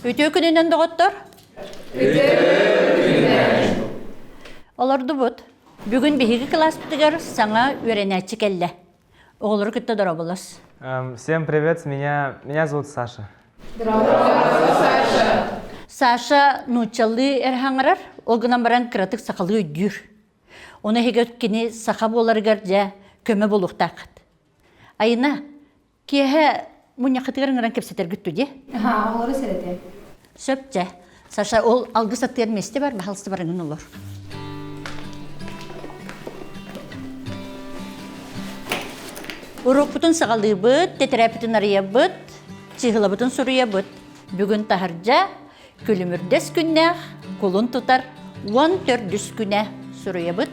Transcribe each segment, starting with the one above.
Үтө күнүнөн доғыттар? Оларды бұд. Бүгін бігі класстығыр саңа өренәтчі келді. Оғылыр күтті дұра болас. Всем привет, меня зовут Саша. Здравствуй, Саша. Саша нучалы әрхаңырар, олғынан баран кіратық сақалы өйдір. Оны хеге өткені сақа боларығар жа көмі болуқтақыд. Айына, кеге мұня қытығырыңыран кепсетер күтті де? Олары сәреде. Сөп жа. Саша, ол алғы саттығыр месте бар, бағалысты барыңын олар. Урок бұтын сағалығы бұд, тетерапетін ария бұд, чиғылы бұтын сұрыя бұд. Бүгін тахаржа күлімірдес күннәқ, құлын тұтар 14 күнә сұрыя бұд.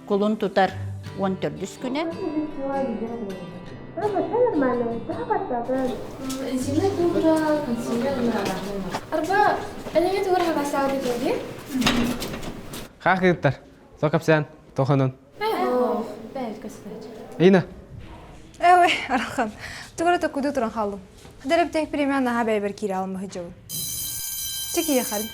Құлын тұтар 14 күнә. Хақ еттер, тоқапсен, тоқынын. Ина. Әуе, аралхан. Тұғыры күді тұрын қалдым. Дәріп тек премиян наға бәрбір кері алымы жауын. Чеки ехали.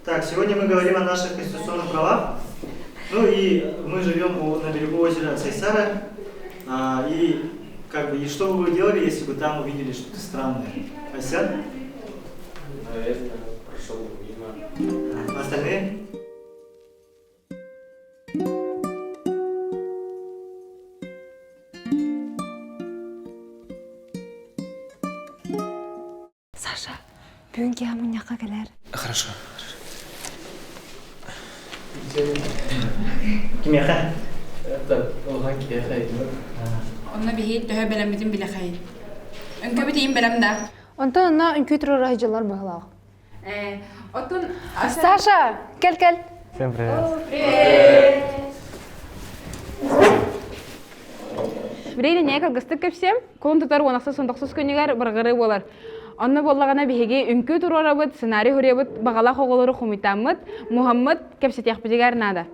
Так, сегодня мы говорим о наших конституционных правах. Ну и мы живем на берегу озера Цайсара. И что бы вы делали, если бы там увидели что-то странное? Асян? Наверное, прошел мимо. Остальные? Саша, бүгін кеғамын яққа келер. Хорошо. Ким яха? Это Олхан Кияхай. Онна бихит төһө белембитин билехай. Өнкө битин белем да. Онтан онна үнкүй тұрыр айжылар бағылағы. Отун Саша, кел. Всем привет. Бирейде не калгыстык кепсем, колун тутар онаксыз сондоксуз көнүгөр баргыры болар. Онна боллагана биһиги үнкү турарабыт, сценарий хурябыт, багала хоголору хумитаммыт, Мухаммад кепсетяхпыдигар нада.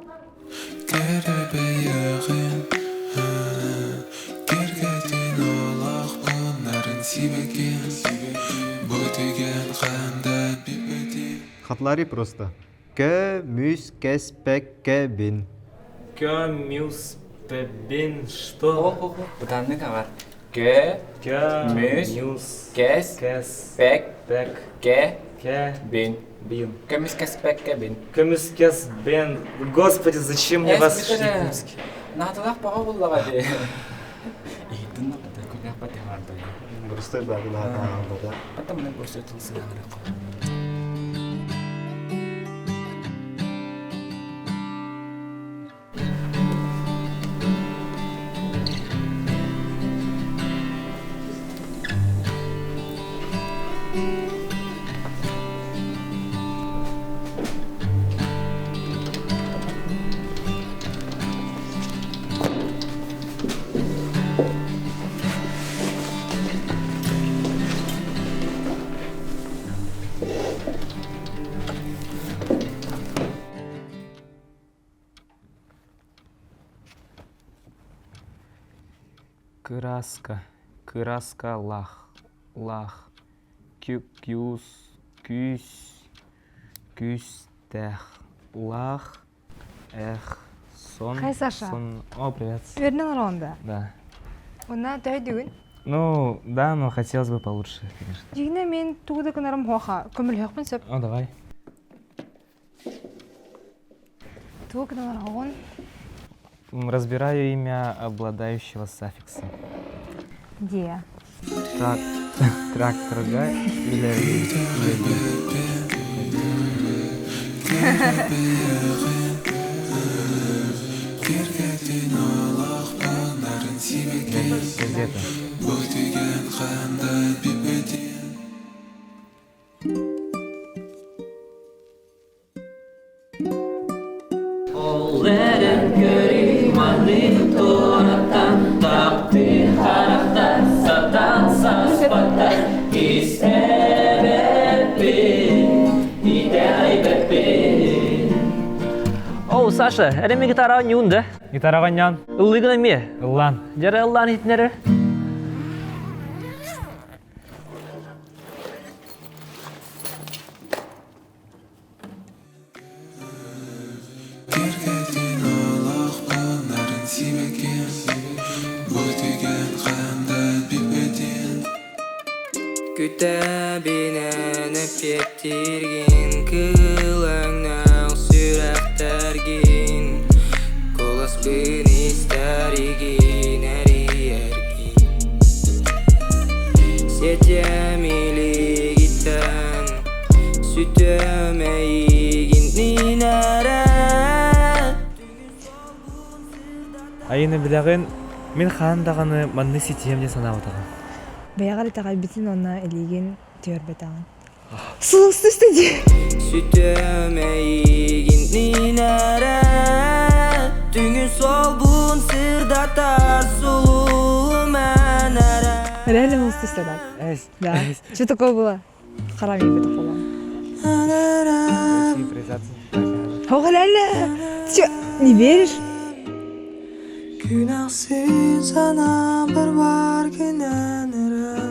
Хатлари просто. Кө, мүс, кес, пек, ке, бин. Кё, мюс, пебин, что? Бұтанны қағар. Кө, мүс, кес, пек, ке, бин. Көміс кес, пек, ке, бин. Кемис, кес, бен. Господи, зачем мне вас шли? Наталақ баға болуға де. Үйдің нақыда көйлек бәте барды. Бұрысты бағылар бағылар. Бәті мұны көрсе тұлсын ағырық. Краска, лах, кюс, кюстех, лах, сон. Хай, Саша. О, привет. Вернелар онда. Да. Онна тәй дүгін. Ну, да, но хотелось бы получше, конечно. Жигіне мен туғыды күнарым хоға, көміл хоқпын сөп. О, давай. Туғы күналар хоғын. Разбираю имя обладающего суффиксом. Де. Трактор, да? Или... Газета. Маша, әреме гитараға не ұнды? Гитараға нян. Ұллығына ме? Ыллан. Жары ұллан етінері? Kütəbinən əpəkdirgin Qılağnaq sürəxtərgin Qolas bın istərgin Əriyərgin Setəmili gitən Sütəməyigin Ninərət Айыны біләғін, мен қандағаны манны сетем де санап отырғым. Бәяғар итағай бітін онна әлеген түйір бәтағын. Сұлыңсыз үстеде. Sütəməyigin Ninərət Düngün solbun sırdatan Sulu mənərət Реально мұлсыз үстеде. Әз. Да. Что такое было? Харам ебет қолам. Хоғыл әлі. Ты что, не веришь? Günahsız ana bir var günənərət